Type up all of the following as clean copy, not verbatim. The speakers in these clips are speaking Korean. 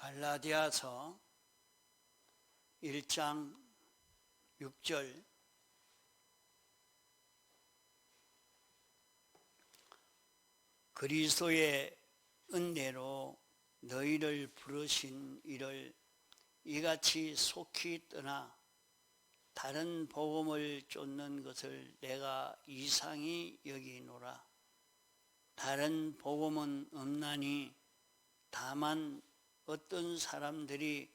갈라디아서 1장 6절 그리스도의 은혜로 너희를 부르신 이를 이같이 속히 떠나 다른 복음을 쫓는 것을 내가 이상히 여기노라. 다른 복음은 없나니 다만 어떤 사람들이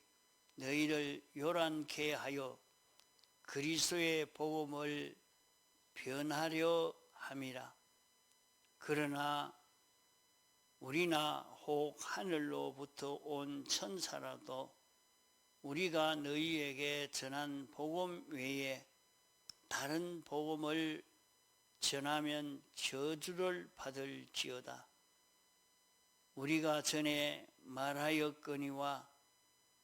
너희를 요란케 하여 그리스도의 복음을 변하려 함이라. 그러나 우리나 혹 하늘로부터 온 천사라도 우리가 너희에게 전한 복음 외에 다른 복음을 전하면 저주를 받을지어다. 우리가 전에 말하였거니와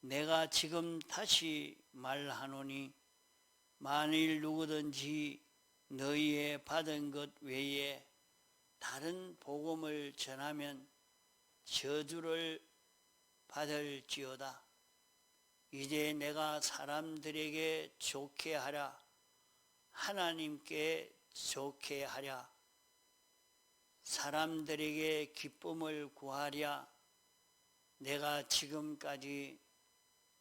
내가 지금 다시 말하노니 만일 누구든지 너희의 받은 것 외에 다른 복음을 전하면 저주를 받을지어다. 이제 내가 사람들에게 좋게 하랴 하나님께 좋게 하랴 사람들에게 기쁨을 구하랴 내가 지금까지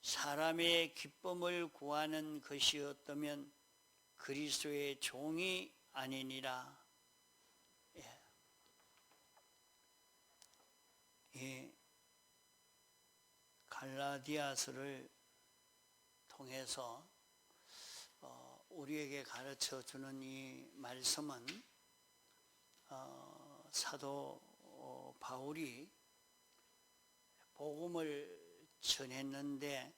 사람의 기쁨을 구하는 것이었다면 그리스도의 종이 아니니라. 이 갈라디아서를 통해서 우리에게 가르쳐 주는 이 말씀은 사도 바울이 복음을 전했는데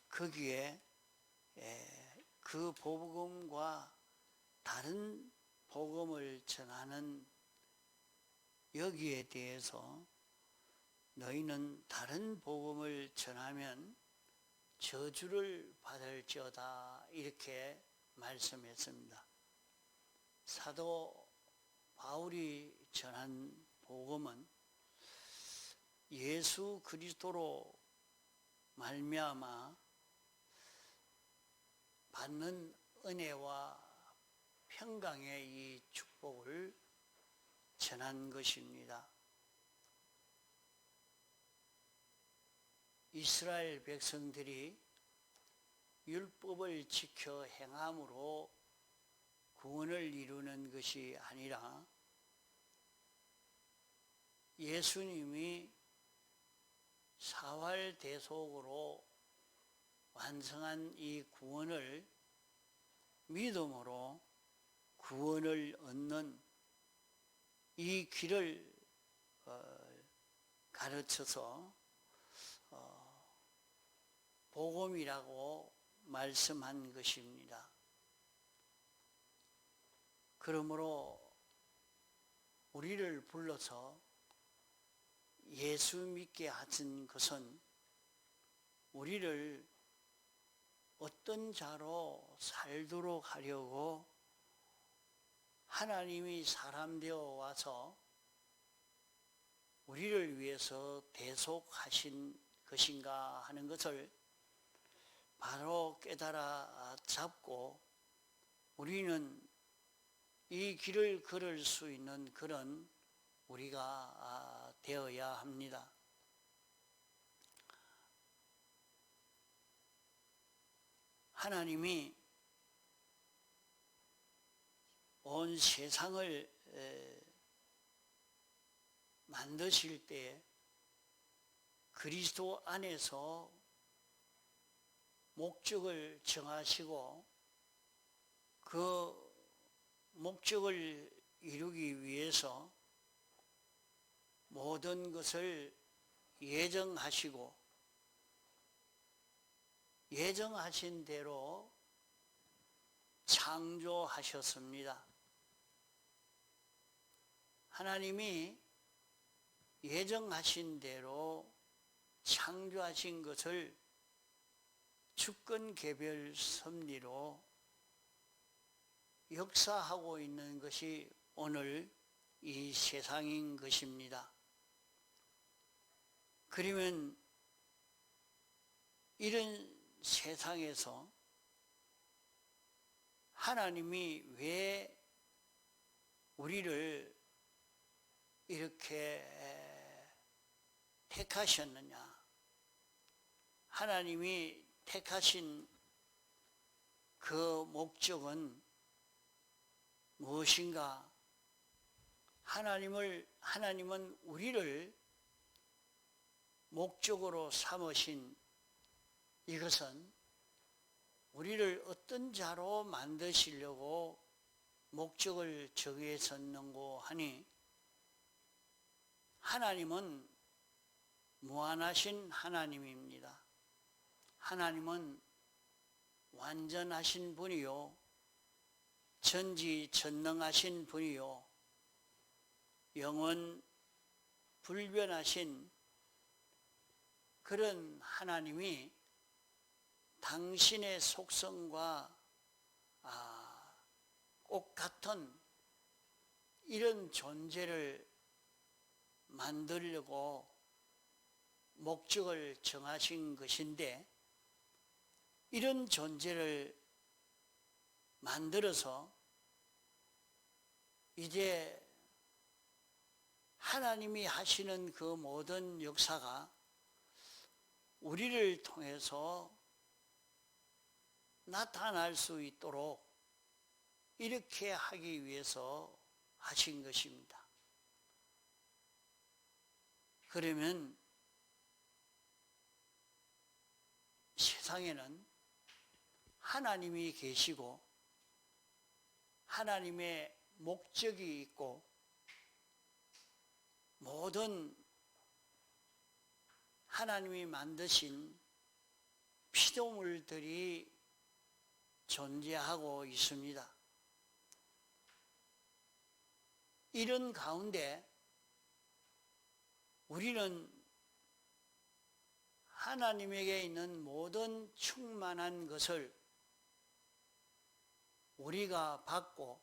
거기에 그 복음과 다른 복음을 전하는 여기에 대해서 너희는 다른 복음을 전하면 저주를 받을지어다 이렇게 말씀했습니다. 사도 바울이 전한 복음은 예수 그리스도로 말미암아 받는 은혜와 평강의 이 축복을 전한 것입니다. 이스라엘 백성들이 율법을 지켜 행함으로 구원을 이루는 것이 아니라 예수님이 사활대속으로 완성한 이 구원을 믿음으로 구원을 얻는 이 길을 가르쳐서 복음이라고 말씀한 것입니다. 그러므로 우리를 불러서 예수 믿게 하신 것은 우리를 어떤 자로 살도록 하려고 하나님이 사람 되어 와서 우리를 위해서 대속하신 것인가 하는 것을 바로 깨달아 잡고 우리는 이 길을 걸을 수 있는 그런 우리가 되어야 합니다. 하나님이 온 세상을 만드실 때 그리스도 안에서 목적을 정하시고 그 목적을 이루기 위해서 모든 것을 예정하시고 예정하신 대로 창조하셨습니다. 하나님이 예정하신 대로 창조하신 것을 주권 개별 섭리로 역사하고 있는 것이 오늘 이 세상인 것입니다. 그러면 이런 세상에서 하나님이 왜 우리를 이렇게 택하셨느냐? 하나님이 택하신 그 목적은 무엇인가? 하나님은 우리를 목적으로 삼으신 이것은 우리를 어떤 자로 만드시려고 목적을 정해졌는고 하니, 하나님은 무한하신 하나님입니다. 하나님은 완전하신 분이요, 전지전능하신 분이요, 영원 불변하신 그런 하나님이 당신의 속성과 똑같은 이런 존재를 만들려고 목적을 정하신 것인데, 이런 존재를 만들어서 이제 하나님이 하시는 그 모든 역사가 우리를 통해서 나타날 수 있도록 이렇게 하기 위해서 하신 것입니다. 그러면 세상에는 하나님이 계시고 하나님의 목적이 있고 모든 하나님이 만드신 피조물들이 존재하고 있습니다. 이런 가운데 우리는 하나님에게 있는 모든 충만한 것을 우리가 받고,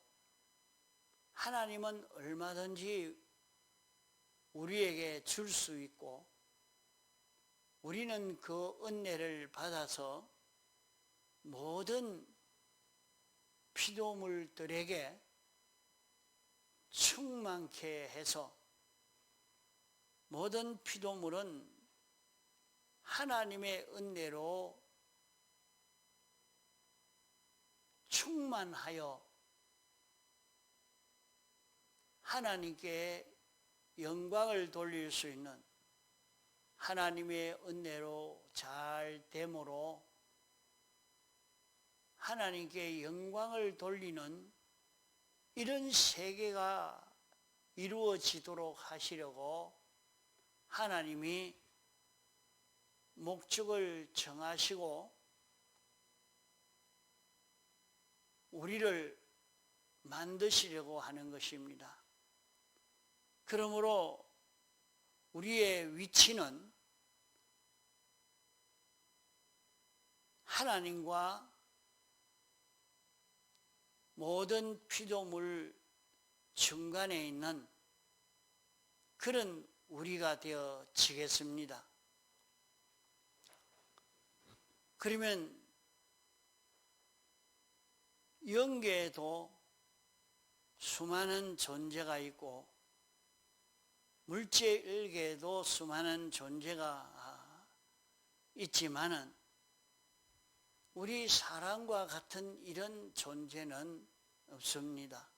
하나님은 얼마든지 우리에게 줄 수 있고, 우리는 그 은혜를 받아서 모든 피조물들에게 충만케 해서 모든 피조물은 하나님의 은혜로 충만하여 하나님께 영광을 돌릴 수 있는, 하나님의 은혜로 잘 됨으로 하나님께 영광을 돌리는 이런 세계가 이루어지도록 하시려고 하나님이 목적을 정하시고 우리를 만드시려고 하는 것입니다. 그러므로 우리의 위치는 하나님과 모든 피조물 중간에 있는 그런 우리가 되어지겠습니다. 그러면 영계에도 수많은 존재가 있고 물질계에도 수많은 존재가 있지만은 우리 사람과 같은 이런 존재는 없습니다.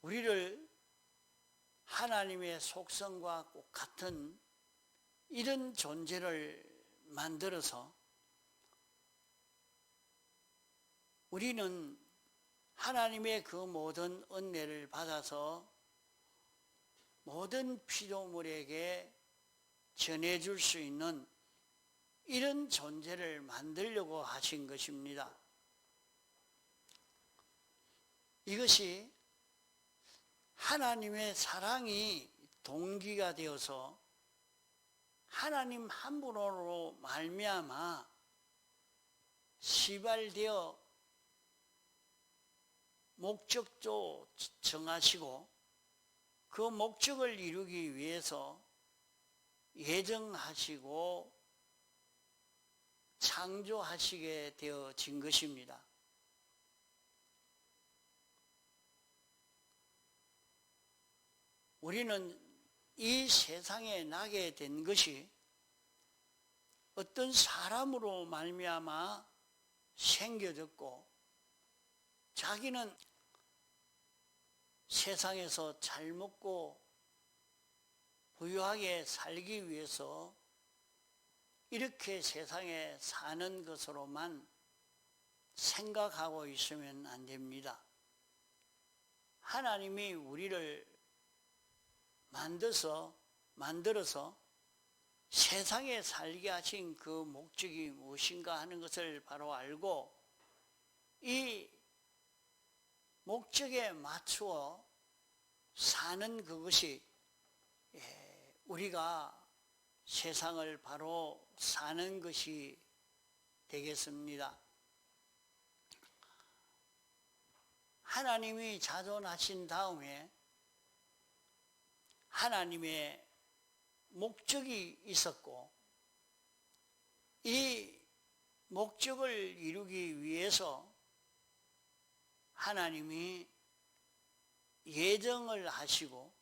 우리를 하나님의 속성과 똑같은 이런 존재를 만들어서 우리는 하나님의 그 모든 은혜를 받아서 모든 피조물에게 전해줄 수 있는 이런 존재를 만들려고 하신 것입니다. 이것이 하나님의 사랑이 동기가 되어서 하나님 한 분으로 말미암아 시발되어 목적도 정하시고 그 목적을 이루기 위해서 예정하시고 창조하시게 되어진 것입니다. 우리는 이 세상에 나게 된 것이 어떤 사람으로 말미암아 생겨졌고, 자기는 세상에서 잘 먹고 부유하게 살기 위해서 이렇게 세상에 사는 것으로만 생각하고 있으면 안 됩니다. 하나님이 우리를 만들어서 세상에 살게 하신 그 목적이 무엇인가 하는 것을 바로 알고, 이 목적에 맞추어 사는 그것이 우리가 세상을 바로 사는 것이 되겠습니다. 하나님이 자존하신 다음에 하나님의 목적이 있었고, 이 목적을 이루기 위해서 하나님이 예정을 하시고,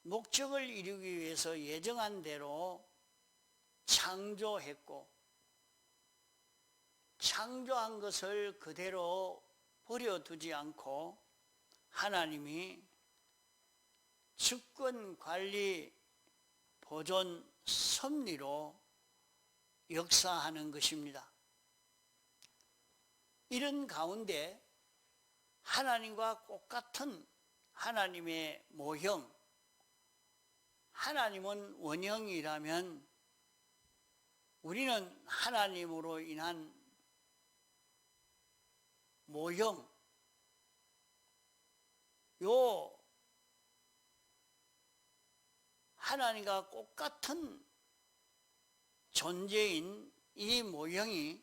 목적을 이루기 위해서 예정한 대로 창조했고, 창조한 것을 그대로 버려두지 않고 하나님이 주권, 관리, 보존, 섭리로 역사하는 것입니다. 이런 가운데 하나님과 똑같은 하나님의 모형, 하나님은 원형이라면 우리는 하나님으로 인한 모형, 요 하나님과 똑같은 존재인 이 모형이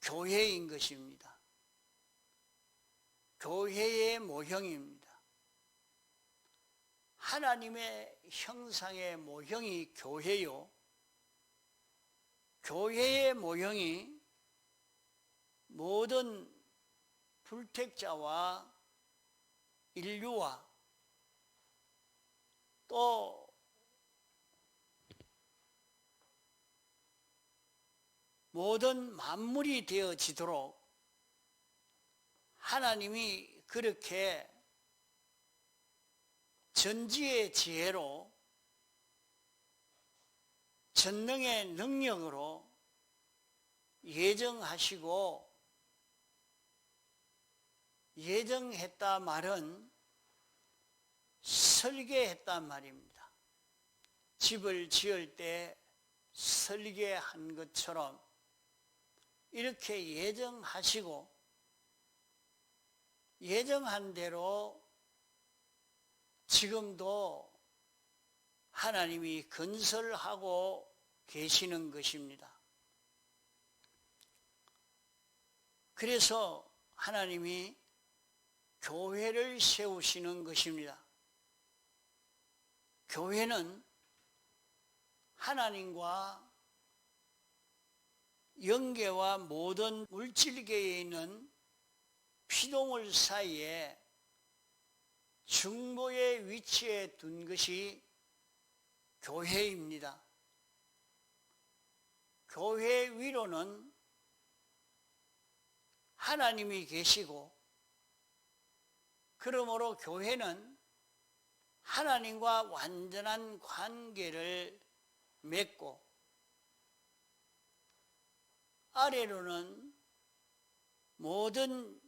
교회인 것입니다. 교회의 모형입니다. 하나님의 형상의 모형이 교회요, 교회의 모형이 모든 불택자와 인류와 또 모든 만물이 되어지도록 하나님이 그렇게 전지의 지혜로 전능의 능력으로 예정하시고, 예정했다 말은 설계했단 말입니다. 집을 지을 때 설계한 것처럼 이렇게 예정하시고, 예정한 대로 지금도 하나님이 건설하고 계시는 것입니다. 그래서 하나님이 교회를 세우시는 것입니다. 교회는 하나님과 영계와 모든 물질계에 있는 피조물 사이에 중보의 위치에 둔 것이 교회입니다. 교회 위로는 하나님이 계시고, 그러므로 교회는 하나님과 완전한 관계를 맺고, 아래로는 모든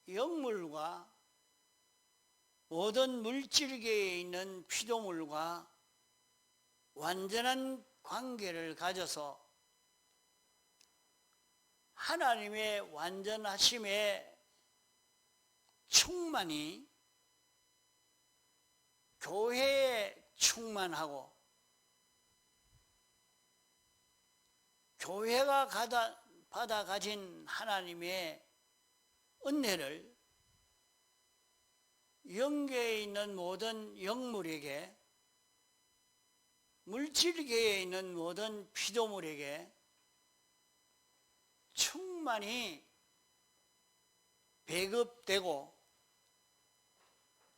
영물과 모든 물질계에 있는 피조물과 완전한 관계를 가져서 하나님의 완전하심의 충만이 교회에 충만하고, 교회가 받아 가진 하나님의 은혜를 영계에 있는 모든 영물에게, 물질계에 있는 모든 피조물에게 충만히 배급되고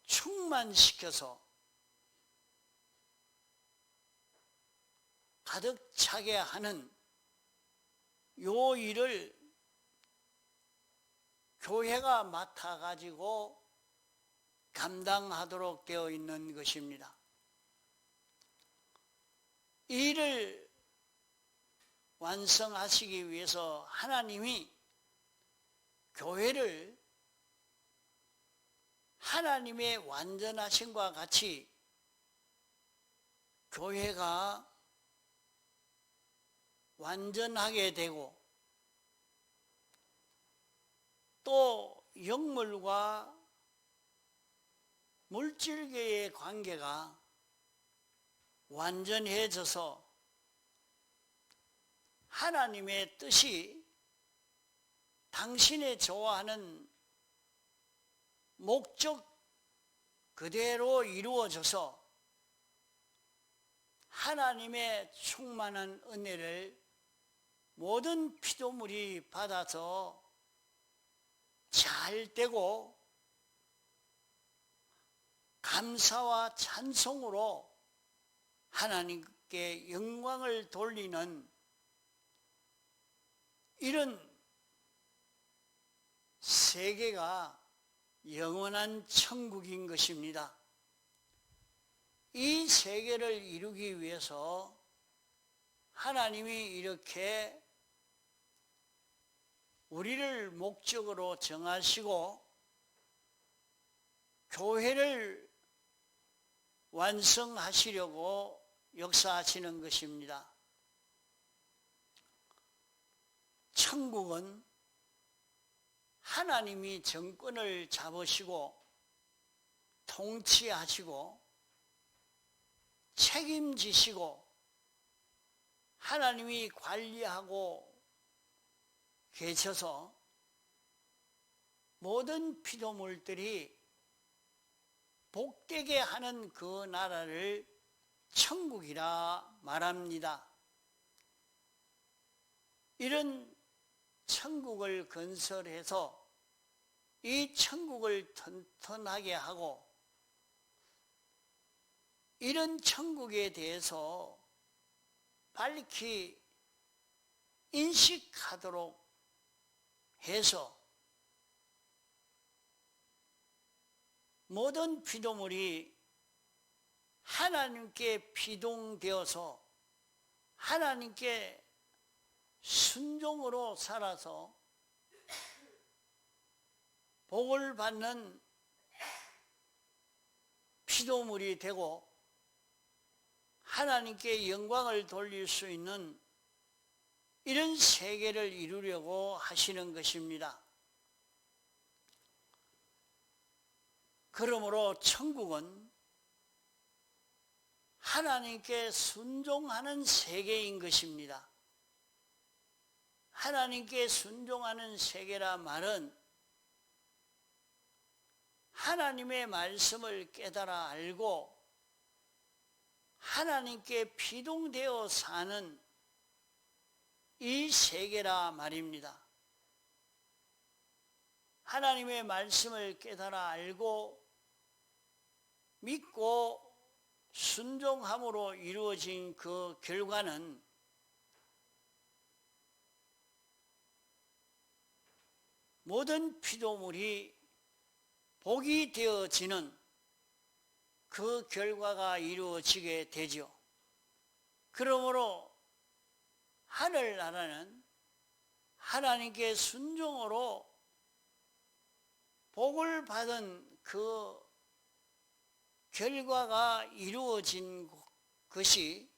충만시켜서 가득 차게 하는 요 일을 교회가 맡아가지고 감당하도록 되어 있는 것입니다. 이 일을 완성하시기 위해서 하나님이 교회를 하나님의 완전하심과 같이 교회가 완전하게 되고 또 영물과 물질계의 관계가 완전해져서 하나님의 뜻이 당신의 좋아하는 목적 그대로 이루어져서 하나님의 충만한 은혜를 모든 피조물이 받아서 잘 되고 감사와 찬송으로 하나님께 영광을 돌리는 이런 세계가 영원한 천국인 것입니다. 이 세계를 이루기 위해서 하나님이 이렇게 우리를 목적으로 정하시고 교회를 완성하시려고 역사하시는 것입니다. 천국은 하나님이 정권을 잡으시고 통치하시고 책임지시고 하나님이 관리하고 계셔서 모든 피조물들이 복되게 하는 그 나라를 천국이라 말합니다. 이런 천국을 건설해서 이 천국을 튼튼하게 하고 이런 천국에 대해서 밝히 인식하도록 해서 모든 피조물이 하나님께 피동되어서 하나님께 순종으로 살아서 복을 받는 피조물이 되고 하나님께 영광을 돌릴 수 있는 이런 세계를 이루려고 하시는 것입니다. 그러므로 천국은 하나님께 순종하는 세계인 것입니다. 하나님께 순종하는 세계라 말은 하나님의 말씀을 깨달아 알고 하나님께 피동되어 사는 이 세계라 말입니다. 하나님의 말씀을 깨달아 알고 믿고 순종함으로 이루어진 그 결과는 모든 피조물이 복이 되어지는 그 결과가 이루어지게 되죠. 그러므로 하늘나라는 하나님께 순종으로 복을 받은 그 결과가 이루어진 것이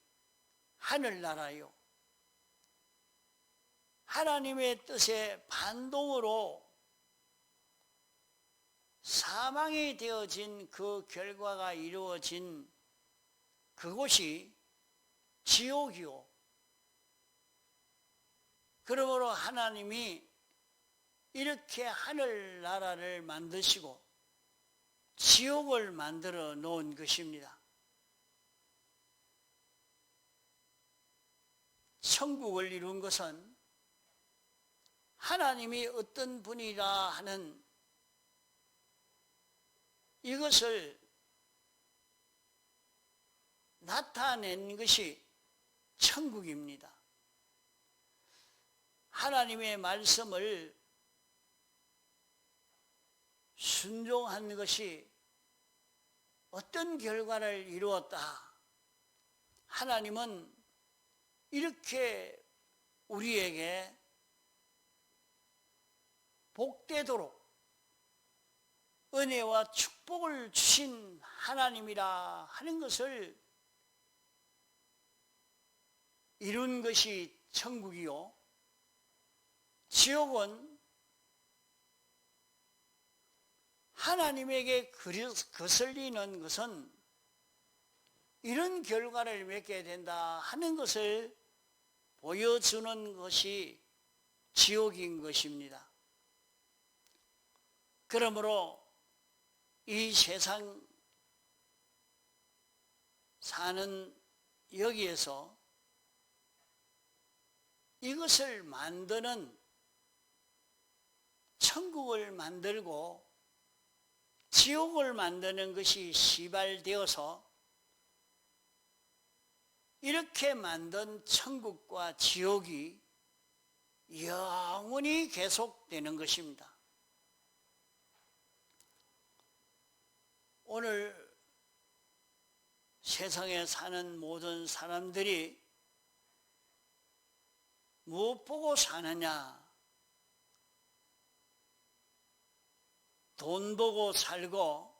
하늘나라요. 하나님의 뜻에 반동으로 사망이 되어진 그 결과가 이루어진 그곳이 지옥이요. 그러므로 하나님이 이렇게 하늘나라를 만드시고 지옥을 만들어 놓은 것입니다. 천국을 이룬 것은 하나님이 어떤 분이라 하는 이것을 나타낸 것이 천국입니다. 하나님의 말씀을 순종한 것이 어떤 결과를 이루었다. 하나님은 이렇게 우리에게 복되도록 은혜와 축복을 주신 하나님이라 하는 것을 이룬 것이 천국이요, 지옥은 하나님에게 거슬리는 것은 이런 결과를 맺게 된다 하는 것을 보여주는 것이 지옥인 것입니다. 그러므로 이 세상 사는 여기에서 이것을 만드는, 천국을 만들고 지옥을 만드는 것이 시발되어서 이렇게 만든 천국과 지옥이 영원히 계속되는 것입니다. 오늘 세상에 사는 모든 사람들이 무엇 보고 사느냐? 돈 보고 살고,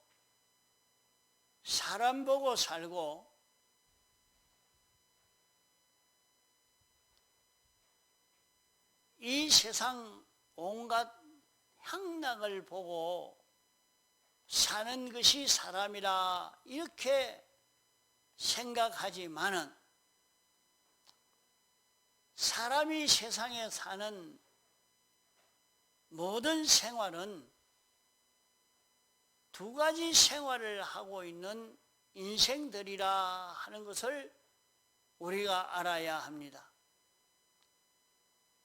사람 보고 살고, 이 세상 온갖 향락을 보고 사는 것이 사람이라 이렇게 생각하지만은, 사람이 세상에 사는 모든 생활은 두 가지 생활을 하고 있는 인생들이라 하는 것을 우리가 알아야 합니다.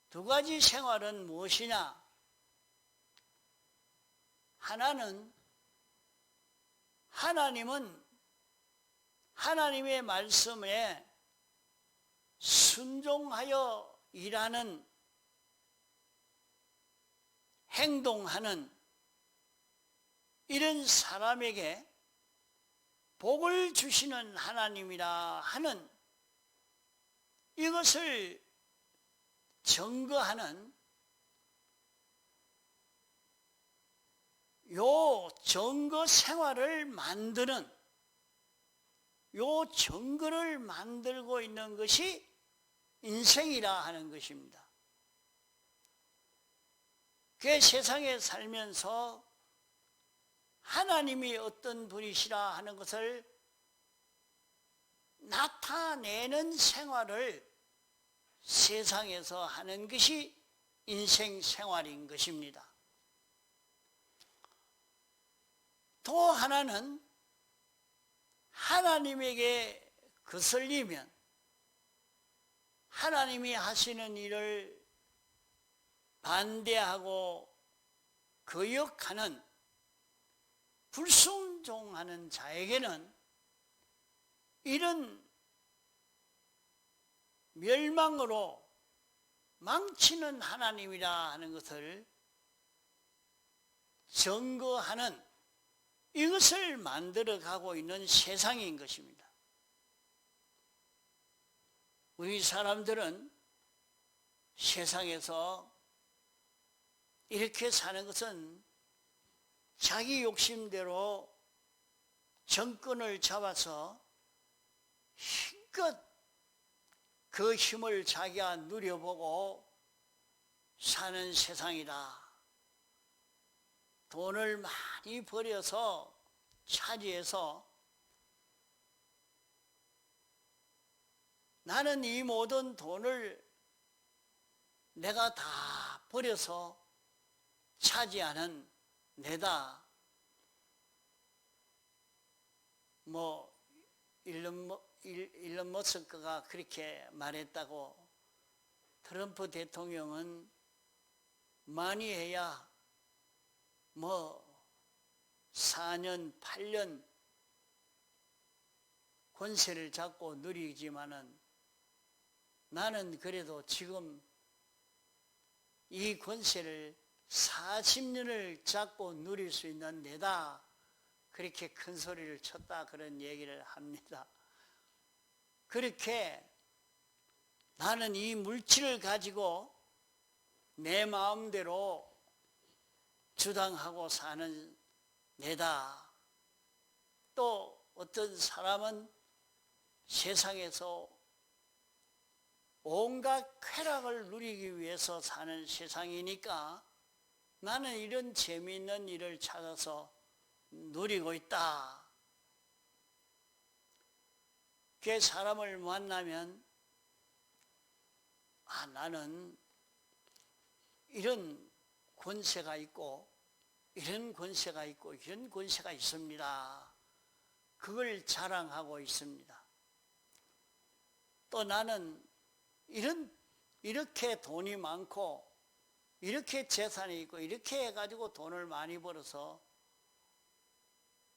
두 가지 생활은 무엇이냐? 하나는 하나님은 하나님의 말씀에 순종하여 일하는, 행동하는 이런 사람에게 복을 주시는 하나님이라 하는 이것을 증거하는 요 증거 생활을 만드는, 요 증거를 만들고 있는 것이 인생이라 하는 것입니다. 그 세상에 살면서 하나님이 어떤 분이시라 하는 것을 나타내는 생활을 세상에서 하는 것이 인생 생활인 것입니다. 또 하나는 하나님에게 거슬리면 하나님이 하시는 일을 반대하고 거역하는, 불순종하는 자에게는 이런 멸망으로 망치는 하나님이라 하는 것을 증거하는, 이것을 만들어가고 있는 세상인 것입니다. 우리 사람들은 세상에서 이렇게 사는 것은 자기 욕심대로 정권을 잡아서 힘껏 그 힘을 자기가 누려보고 사는 세상이다. 돈을 많이 벌여서 차지해서 나는 이 모든 돈을 내가 다 벌여서 차지하는 내다. 뭐 일론 머스크가 그렇게 말했다고 트럼프 대통령은 많이 해야 뭐 4년, 8년 권세를 잡고 누리지만은 나는 그래도 지금 이 권세를 40년을 잡고 누릴 수 있는 내다. 그렇게 큰 소리를 쳤다. 그런 얘기를 합니다. 그렇게 나는 이 물질을 가지고 내 마음대로 주장하고 사는 내다. 또 어떤 사람은 세상에서 온갖 쾌락을 누리기 위해서 사는 세상이니까 나는 이런 재미있는 일을 찾아서 누리고 있다. 그 사람을 만나면 나는 이런 권세가 있고 이런 권세가 있고 이런 권세가 있습니다. 그걸 자랑하고 있습니다. 또 나는 이렇게 돈이 많고 이렇게 재산이 있고 이렇게 해가지고 돈을 많이 벌어서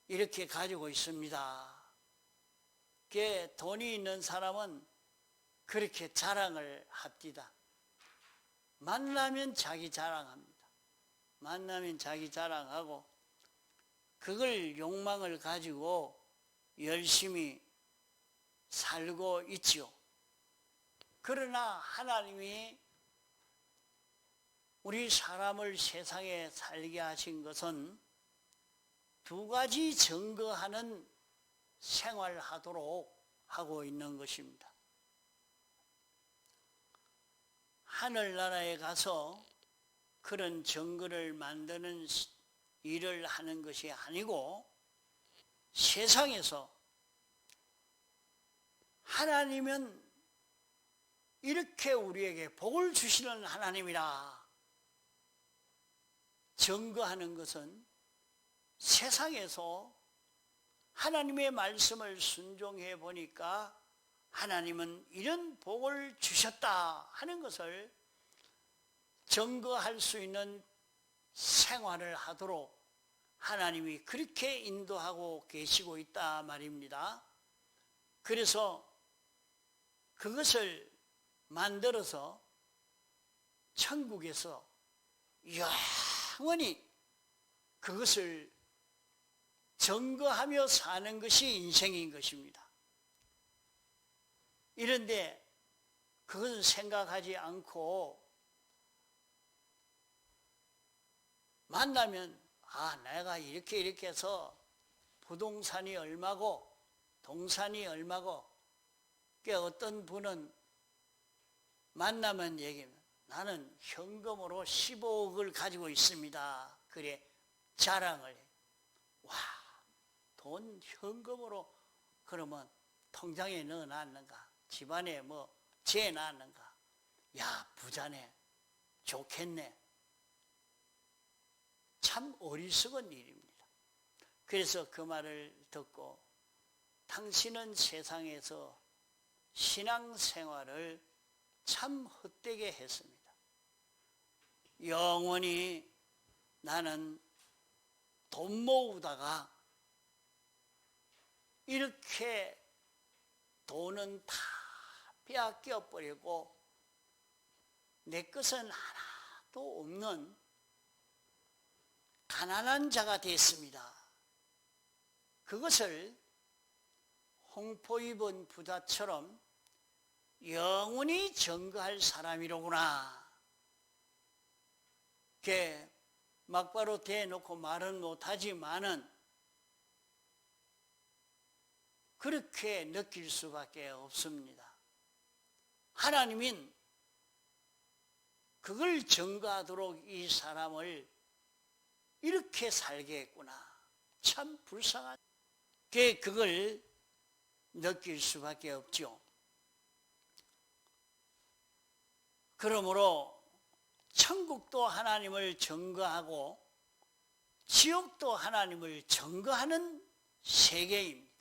이렇게 가지고 있습니다. 그 돈이 있는 사람은 그렇게 자랑을 합디다. 만나면 자기 자랑합니다. 만나면 자기 자랑하고 그걸 욕망을 가지고 열심히 살고 있지요. 그러나 하나님이 우리 사람을 세상에 살게 하신 것은 두 가지 증거하는 생활하도록 하고 있는 것입니다. 하늘나라에 가서 그런 증거를 만드는 일을 하는 것이 아니고 세상에서 하나님은 이렇게 우리에게 복을 주시는 하나님이라 증거하는 것은 세상에서 하나님의 말씀을 순종해 보니까 하나님은 이런 복을 주셨다 하는 것을 증거할 수 있는 생활을 하도록 하나님이 그렇게 인도하고 계시고 있다 말입니다. 그래서 그것을 만들어서 천국에서 영원히 그것을 증거하며 사는 것이 인생인 것입니다. 이런데 그것은 생각하지 않고 만나면 내가 이렇게 해서 부동산이 얼마고 동산이 얼마고 어떤 분은 만나면 얘기하면 나는 현금으로 15억을 가지고 있습니다. 그래 자랑을 해. 와, 돈 현금으로 그러면 통장에 넣어놨는가? 집안에 뭐 재놨는가? 야, 부자네. 좋겠네. 참 어리석은 일입니다. 그래서 그 말을 듣고 당신은 세상에서 신앙생활을 참 헛되게 했습니다. 영원히 나는 돈 모으다가 이렇게 돈은 다 빼앗겨 버리고 내 것은 하나도 없는 가난한 자가 됐습니다. 그것을 홍포 입은 부자처럼 영원히 증거할 사람이로구나. 그게 막바로 대놓고 말은 못하지만은 그렇게 느낄 수밖에 없습니다. 하나님은 그걸 증거하도록 이 사람을 이렇게 살게 했구나. 참 불쌍한. 그걸 느낄 수밖에 없죠. 그러므로 천국도 하나님을 증거하고 지옥도 하나님을 증거하는 세계입니다.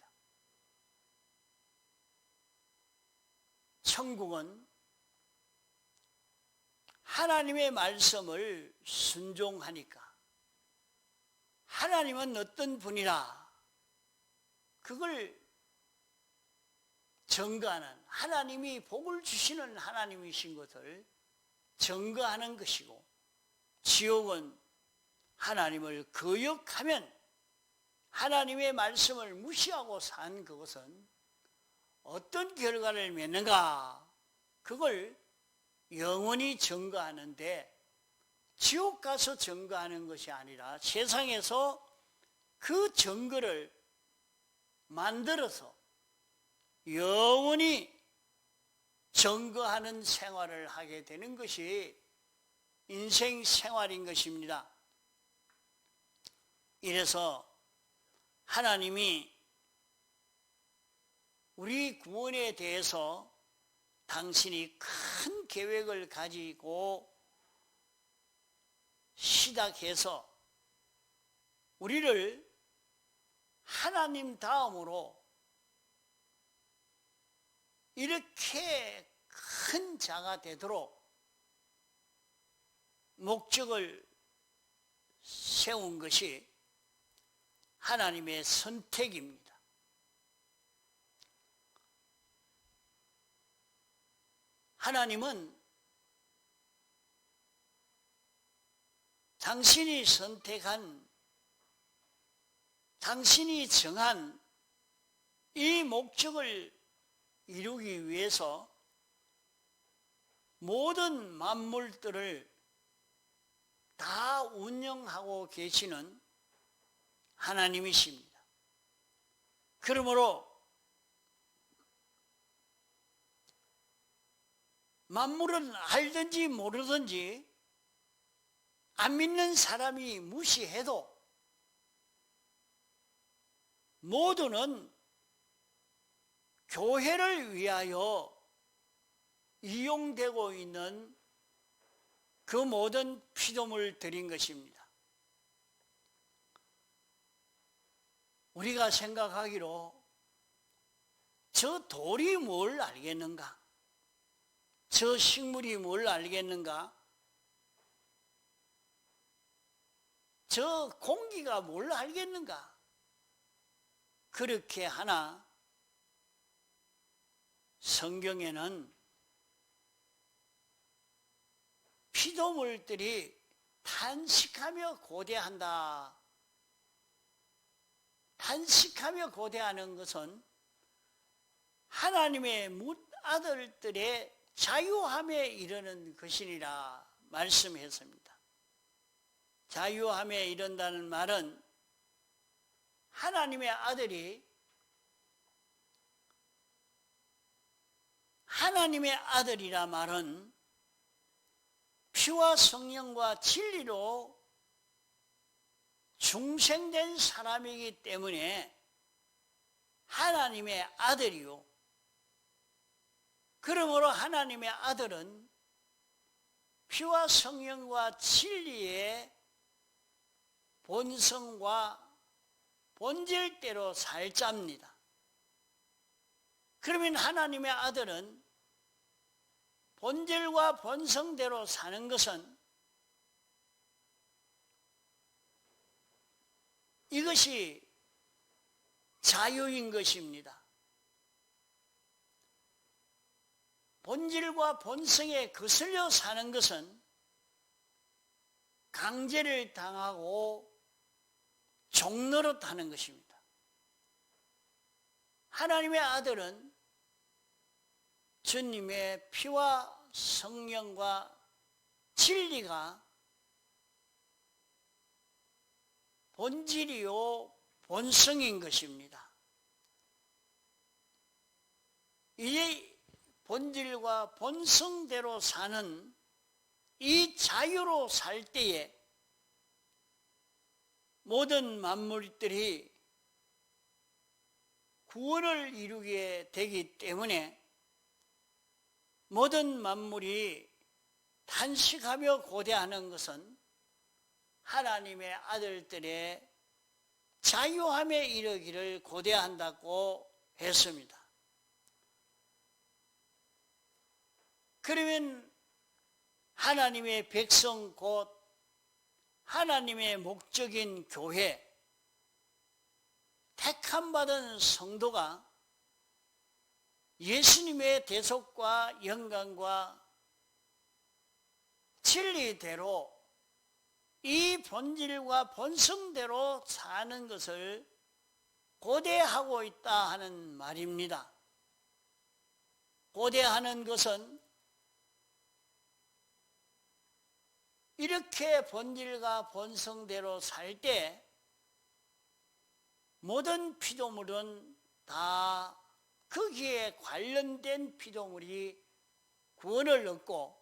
천국은 하나님의 말씀을 순종하니까 하나님은 어떤 분이라 그걸 증거하는, 하나님이 복을 주시는 하나님이신 것을 증거하는 것이고, 지옥은 하나님을 거역하면 하나님의 말씀을 무시하고 산 그것은 어떤 결과를 맺는가, 그걸 영원히 증거하는데, 지옥 가서 증거하는 것이 아니라 세상에서 그 증거를 만들어서 영원히 증거하는 생활을 하게 되는 것이 인생 생활인 것입니다. 이래서 하나님이 우리 구원에 대해서 당신이 큰 계획을 가지고 시작해서 우리를 하나님 다음으로 이렇게 큰 자가 되도록 목적을 세운 것이 하나님의 선택입니다. 하나님은 당신이 선택한, 당신이 정한 이 목적을 이루기 위해서 모든 만물들을 다 운영하고 계시는 하나님이십니다. 그러므로 만물은 알든지 모르든지 안 믿는 사람이 무시해도 모두는 교회를 위하여 이용되고 있는 그 모든 피조물 들인 것입니다. 우리가 생각하기로 저 돌이 뭘 알겠는가? 저 식물이 뭘 알겠는가? 저 공기가 뭘 알겠는가? 그렇게 하나 성경에는 피조물들이 탄식하며 고대한다. 탄식하며 고대하는 것은 하나님의 뭇아들들의 자유함에 이르는 것이니라 말씀했습니다. 자유함에 이른다는 말은 하나님의 아들이, 하나님의 아들이라 말은 피와 성령과 진리로 중생된 사람이기 때문에 하나님의 아들이요, 그러므로 하나님의 아들은 피와 성령과 진리의 본성과 본질대로 살자입니다. 그러면 하나님의 아들은 본질과 본성대로 사는 것은 이것이 자유인 것입니다. 본질과 본성에 거슬려 사는 것은 강제를 당하고 종노릇하는 것입니다. 하나님의 아들은 주님의 피와 성령과 진리가 본질이요 본성인 것입니다. 이 본질과 본성대로 사는 이 자유로 살 때에 모든 만물들이 구원을 이루게 되기 때문에 모든 만물이 탄식하며 고대하는 것은 하나님의 아들들의 자유함에 이르기를 고대한다고 했습니다. 그러면 하나님의 백성 곧 하나님의 목적인 교회, 택함받은 성도가 예수님의 대속과 영광과 진리대로 이 본질과 본성대로 사는 것을 고대하고 있다 하는 말입니다. 고대하는 것은 이렇게 본질과 본성대로 살 때 모든 피조물은 다 거기에 관련된 피조물이 구원을 얻고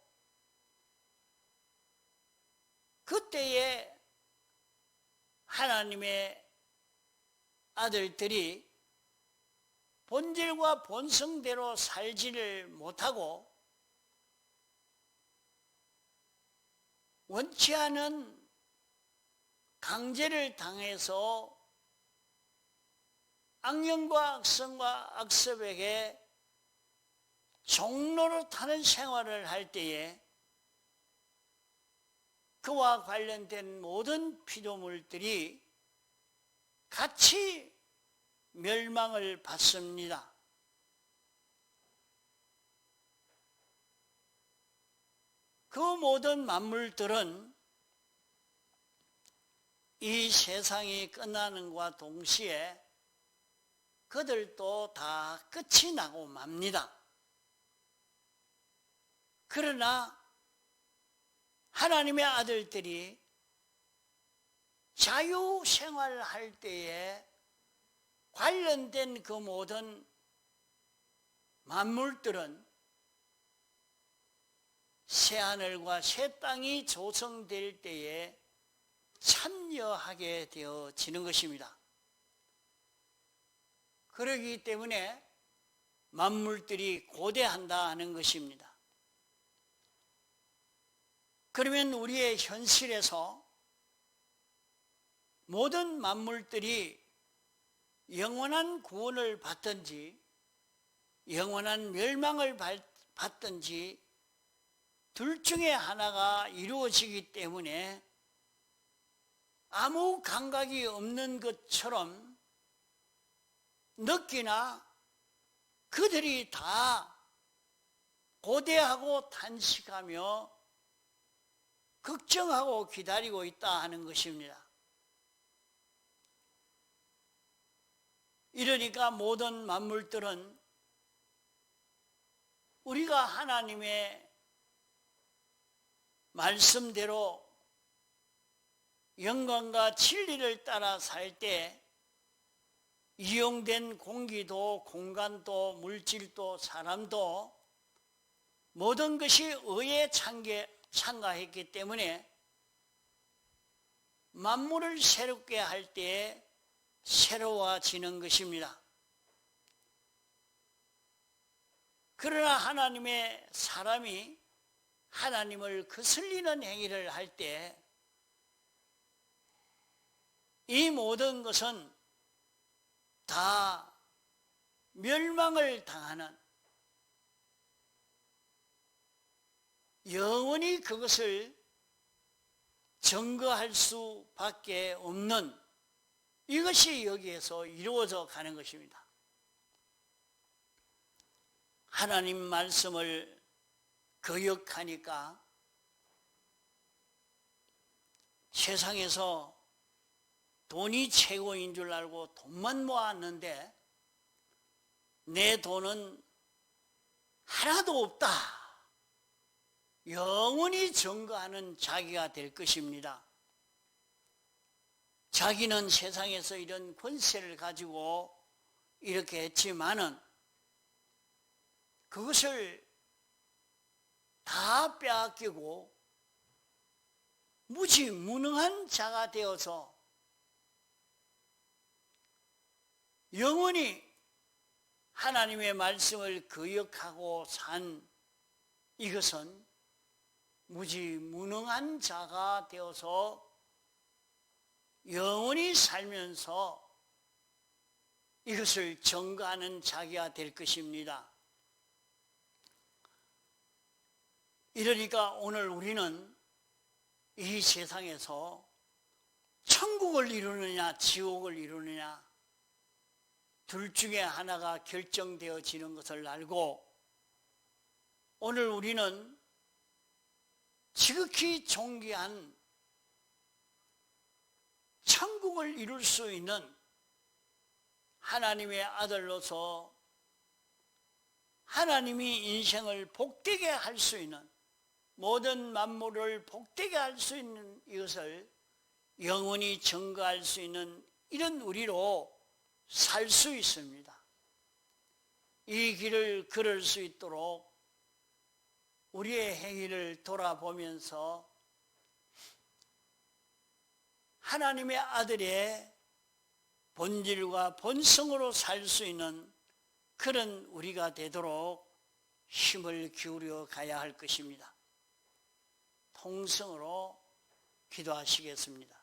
그때에 하나님의 아들들이 본질과 본성대로 살지를 못하고 원치 않은 강제를 당해서 악령과 악성과 악습에게 종로로 타는 생활을 할 때에 그와 관련된 모든 피조물들이 같이 멸망을 받습니다. 그 모든 만물들은 이 세상이 끝나는과 동시에 그들도 다 끝이 나고 맙니다. 그러나 하나님의 아들들이 자유생활할 때에 관련된 그 모든 만물들은 새하늘과 새 땅이 조성될 때에 참여하게 되어지는 것입니다. 그러기 때문에 만물들이 고대한다 하는 것입니다. 그러면 우리의 현실에서 모든 만물들이 영원한 구원을 받든지 영원한 멸망을 받든지 둘 중에 하나가 이루어지기 때문에 아무 감각이 없는 것처럼 느끼나 그들이 다 고대하고 탄식하며 걱정하고 기다리고 있다 하는 것입니다. 이러니까 모든 만물들은 우리가 하나님의 말씀대로 영광과 진리를 따라 살 때 이용된 공기도 공간도 물질도 사람도 모든 것이 의에 참가했기 때문에 만물을 새롭게 할 때에 새로워지는 것입니다. 그러나 하나님의 사람이 하나님을 거슬리는 행위를 할 때 이 모든 것은 다 멸망을 당하는, 영원히 그것을 증거할 수밖에 없는 이것이 여기에서 이루어져 가는 것입니다. 하나님 말씀을 거역하니까 세상에서 돈이 최고인 줄 알고 돈만 모았는데 내 돈은 하나도 없다. 영원히 증거하는 자기가 될 것입니다. 자기는 세상에서 이런 권세를 가지고 이렇게 했지만은 그것을 다 빼앗기고 무지무능한 자가 되어서 영원히 하나님의 말씀을 거역하고 산 이것은 무지무능한 자가 되어서 영원히 살면서 이것을 증거하는 자기가 될 것입니다. 이러니까 오늘 우리는 이 세상에서 천국을 이루느냐 지옥을 이루느냐 둘 중에 하나가 결정되어지는 것을 알고 오늘 우리는 지극히 존귀한 천국을 이룰 수 있는 하나님의 아들로서 하나님이 인생을 복되게 할 수 있는 모든 만물을 복되게 할 수 있는 이것을 영원히 증거할 수 있는 이런 우리로 살 수 있습니다. 이 길을 걸을 수 있도록 우리의 행위를 돌아보면서 하나님의 아들의 본질과 본성으로 살 수 있는 그런 우리가 되도록 힘을 기울여 가야 할 것입니다. 통성으로 기도하시겠습니다.